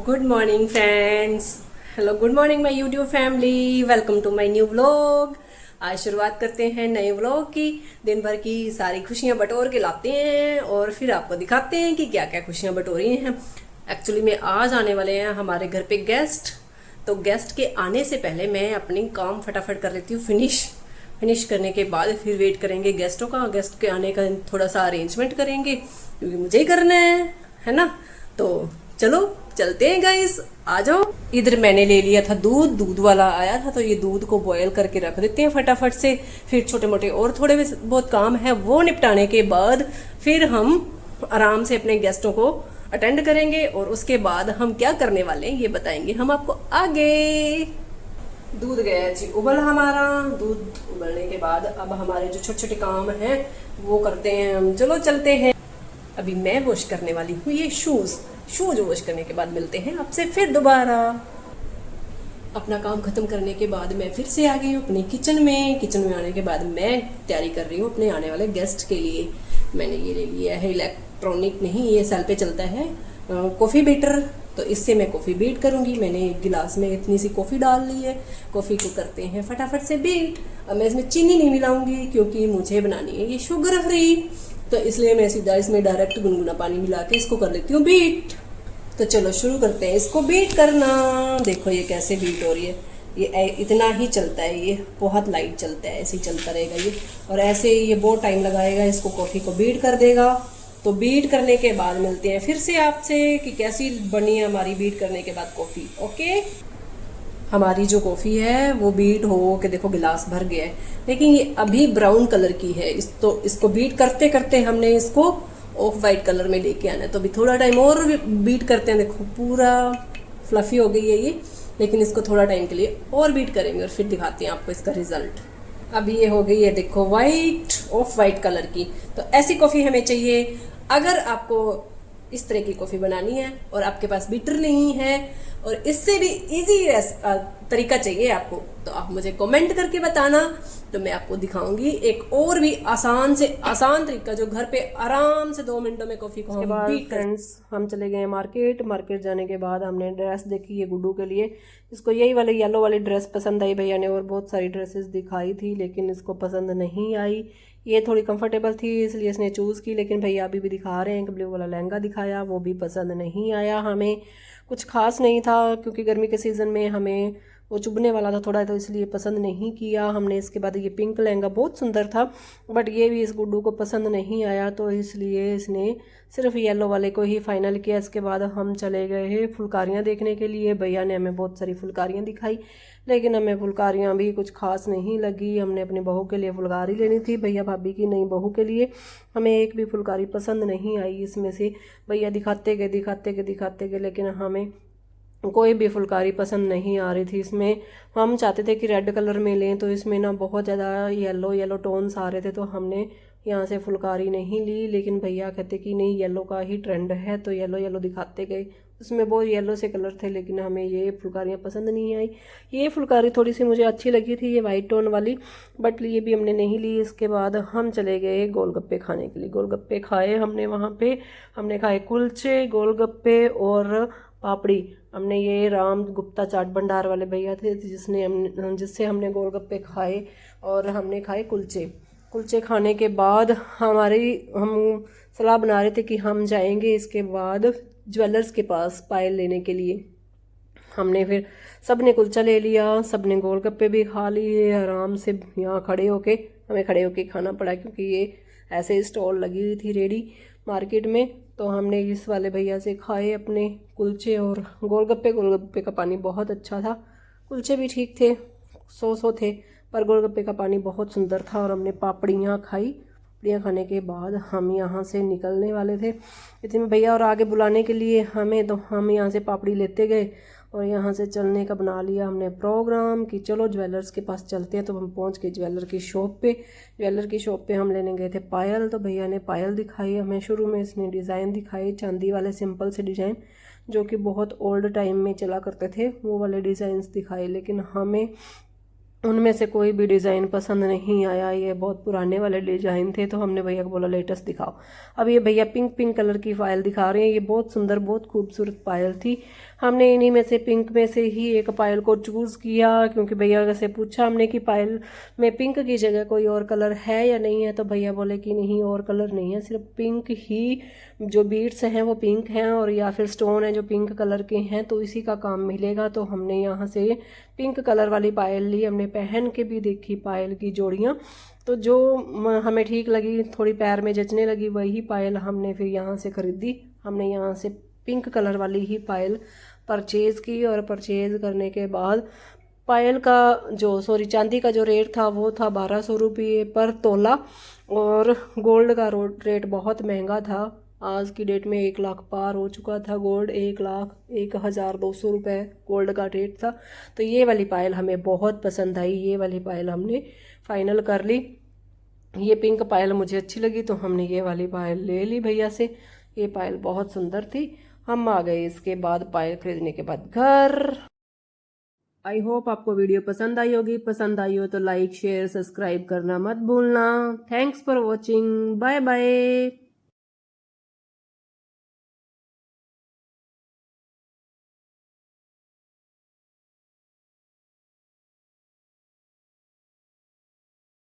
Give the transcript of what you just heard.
Good morning friends. Hello, good morning my YouTube family. Welcome to my new vlog. आज शुरुआत करते हैं नए व्लॉग की। दिन भर की सारी खुशियां बटोर के लाते हैं और फिर आपको दिखाते हैं कि क्या क्या खुशियां बटोरी हैं। एक्चुअली में आज आने वाले हैं हमारे घर पे गेस्ट। तो गेस्ट के आने से पहले मैं अपनी काम फटाफट कर लेती हूँ फिनिश करने के बाद फिर वेट करेंगे गेस्टों का। गेस्ट के आने का थोड़ा सा अरेंजमेंट करेंगे क्योंकि मुझे ही करना है ना। तो चलो चलते हैं गाइस, आ जाओ। इधर मैंने ले लिया था दूध वाला आया था, तो ये दूध को बॉयल करके रख देते हैं फटाफट से। फिर छोटे मोटे और थोड़े बहुत काम है, वो निपटाने के बाद फिर हम आराम से अपने गेस्टों को अटेंड करेंगे और उसके बाद हम क्या करने वाले हैं ये बताएंगे हम आपको आगे। दूध गया जी उबल हमारा। दूध उबलने के बाद अब हमारे जो छोटे छोटे काम हैं वो करते हैं हम। चलो चलते हैं। अभी मैं वॉश करने वाली हूँ ये शूज वॉश करने के बाद मिलते हैं आपसे फिर दोबारा। अपना काम खत्म करने के बाद मैं फिर से आ गई हूँ अपनी किचन में आने के बाद मैं तैयारी कर रही हूँ अपने आने वाले गेस्ट के लिए। मैंने ये ले लिया है इलेक्ट्रॉनिक नहीं, ये सेल पे चलता है, कॉफ़ी बीटर। तो इससे मैं कॉफ़ी बीट करूँगी। मैंने एक गिलास में इतनी सी कॉफ़ी डाल ली है। कॉफ़ी को करते हैं फटाफट से बीट। अब मैं इसमें चीनी नहीं मिलाऊंगी क्योंकि मुझे बनानी है ये शुगर फ्री, तो इसलिए मैं सीधा इसमें डायरेक्ट गुनगुना पानी मिला के इसको कर लेती हूँ बीट। तो चलो शुरू करते हैं इसको बीट करना। देखो ये कैसे बीट हो रही है। ये इतना ही चलता है, ये बहुत लाइट चलता है, ऐसे ही चलता रहेगा ये। और ऐसे ये बहुत टाइम लगाएगा, इसको कॉफ़ी को बीट कर देगा। तो बीट करने के बाद मिलते हैं फिर से आपसे कि कैसी बनी है हमारी बीट करने के बाद कॉफ़ी। ओके, हमारी जो कॉफ़ी है वो बीट हो के देखो गिलास भर गया है, लेकिन ये अभी ब्राउन कलर की है। इसको बीट करते करते हमने इसको ऑफ वाइट कलर में लेके आना है। तो अभी थोड़ा टाइम और बीट करते हैं। देखो पूरा फ्लफी हो गई है ये, लेकिन इसको थोड़ा टाइम के लिए और बीट करेंगे और फिर दिखाते हैं आपको इसका रिजल्ट। अभी ये हो गई है देखो ऑफ वाइट कलर की। तो ऐसी कॉफ़ी हमें चाहिए। अगर आपको इस तरह की कॉफ़ी बनानी है और आपके पास बीटर नहीं है और इससे भी इजी तरीका चाहिए आपको, तो आप मुझे कमेंट करके बताना। तो मैं आपको दिखाऊंगी एक और भी आसान से आसान तरीका जो घर पे आराम से 2 मिनटों में कॉफ़ी को हम बीट। फ्रेंड्स, हम चले गए मार्केट जाने के बाद हमने ड्रेस देखी है गुड्डू के लिए। इसको यही वाली येलो वाली ड्रेस पसंद आई भैया ने, और बहुत सारी ड्रेसेस दिखाई थी लेकिन इसको पसंद नहीं आई। ये थोड़ी कंफर्टेबल थी इसलिए इसने चूज़ की, लेकिन भैया अभी भी दिखा रहे हैं कि ब्लू वाला लहंगा दिखाया, वो भी पसंद नहीं आया हमें। कुछ खास नहीं था क्योंकि गर्मी के सीज़न में हमें वो चुभने वाला था थोड़ा, तो इसलिए पसंद नहीं किया हमने। इसके बाद ये पिंक लहंगा बहुत सुंदर था बट ये भी इस गुड्डू को पसंद नहीं आया, तो इसलिए इसने सिर्फ येलो वाले को ही फाइनल किया। इसके बाद हम चले गए फुलकारियाँ देखने के लिए। भैया ने हमें बहुत सारी फुलकारियाँ दिखाई लेकिन हमें फुलकारियाँ भी कुछ खास नहीं लगी। हमने अपनी बहू के लिए फुलकारी लेनी थी, भैया भाभी की नई बहू के लिए। हमें एक भी फुलकारी पसंद नहीं आई इसमें से। भैया दिखाते गए लेकिन हमें कोई भी फुलकारी पसंद नहीं आ रही थी इसमें। हम चाहते थे कि रेड कलर में लें, तो इसमें ना बहुत ज़्यादा येलो टोन्स आ रहे थे, तो हमने यहाँ से फुलकारी नहीं ली। लेकिन भैया कहते कि नहीं येलो का ही ट्रेंड है, तो येलो दिखाते गए। उसमें बहुत येलो से कलर थे लेकिन हमें ये फुलकारियाँ पसंद नहीं आई। ये फुलकारी थोड़ी सी मुझे अच्छी लगी थी, ये वाइट टोन वाली, बट ये भी हमने नहीं ली। इसके बाद हम चले गए गोलगप्पे खाने के लिए। गोलगप्पे खाए हमने वहाँ पे। हमने खाए कुलचे, गोलगप्पे और पापड़ी। हमने ये राम गुप्ता चाट भंडार वाले भैया थे जिससे हमने गोलगप्पे खाए और हमने खाए कुलचे खाने के बाद हम सलाह बना रहे थे कि हम जाएंगे इसके बाद ज्वेलर्स के पास पायल लेने के लिए। हमने फिर सब ने कुलचा ले लिया, सब ने गोलगप्पे भी खा लिए आराम से। यहाँ हमें खड़े होके खाना पड़ा क्योंकि ये ऐसे स्टॉल लगी हुई थी रेडी मार्केट में। तो हमने इस वाले भैया से खाए अपने कुलचे और गोलगप्पे का पानी बहुत अच्छा था। कुलचे भी ठीक थे, सौ थे, पर गोलगप्पे का पानी बहुत सुंदर था। और हमने पापड़ियाँ खाई। पापड़ियाँ खाने के बाद हम यहाँ से निकलने वाले थे, इतने में भैया और आगे बुलाने के लिए हमें, तो हम यहाँ से पापड़ी लेते गए और यहाँ से चलने का बना लिया हमने प्रोग्राम कि चलो ज्वेलर्स के पास चलते हैं। तो हम पहुँच गए ज्वेलर की शॉप पे हम लेने गए थे पायल। तो भैया ने पायल दिखाई हमें। शुरू में इसने डिज़ाइन दिखाई, चांदी वाले सिंपल से डिज़ाइन जो कि बहुत ओल्ड टाइम में चला करते थे, वो वाले डिज़ाइंस दिखाए। लेकिन हमें उनमें से कोई भी डिज़ाइन पसंद नहीं आया, ये बहुत पुराने वाले डिज़ाइन थे, तो हमने भैया को बोला लेटेस्ट दिखाओ। अब ये भैया पिंक पिंक कलर की पायल दिखा रहे हैं, ये बहुत सुंदर बहुत खूबसूरत पायल थी। हमने इन्हीं में से पिंक में से ही एक पायल को चूज़ किया, क्योंकि भैया से पूछा हमने कि पायल में पिंक की जगह कोई और कलर है या नहीं है, तो भैया बोले कि नहीं और कलर नहीं है, सिर्फ पिंक ही, जो बीड्स हैं वो पिंक हैं और या फिर स्टोन है जो पिंक कलर के हैं, तो इसी का काम मिलेगा। तो हमने यहाँ से पिंक कलर वाली पायल ली, हमने पहन के भी देखी पायल की जोड़ियाँ, तो जो हमें ठीक लगी, थोड़ी पैर में जचने लगी, वही पायल हमने फिर यहाँ से ख़रीदी। हमने यहाँ से पिंक कलर वाली ही पायल परचेज़ की, और परचेज़ करने के बाद पायल का चांदी का जो रेट था वो था 1200 रुपये पर तोला, और गोल्ड का रेट बहुत महंगा था। आज की डेट में 1 लाख पार हो चुका था गोल्ड, 1,01,200 रुपये गोल्ड का रेट था। तो ये वाली पायल हमें बहुत पसंद आई, ये वाली पायल हमने फाइनल कर ली। ये पिंक पायल मुझे अच्छी लगी तो हमने ये वाली पायल ले ली भैया से। ये पायल बहुत सुंदर थी। हम आ गए इसके बाद पायल खरीदने के बाद घर। आई होप आपको वीडियो पसंद आई होगी। पसंद आई हो तो लाइक शेयर सब्सक्राइब करना मत भूलना। Thanks for watching, bye bye.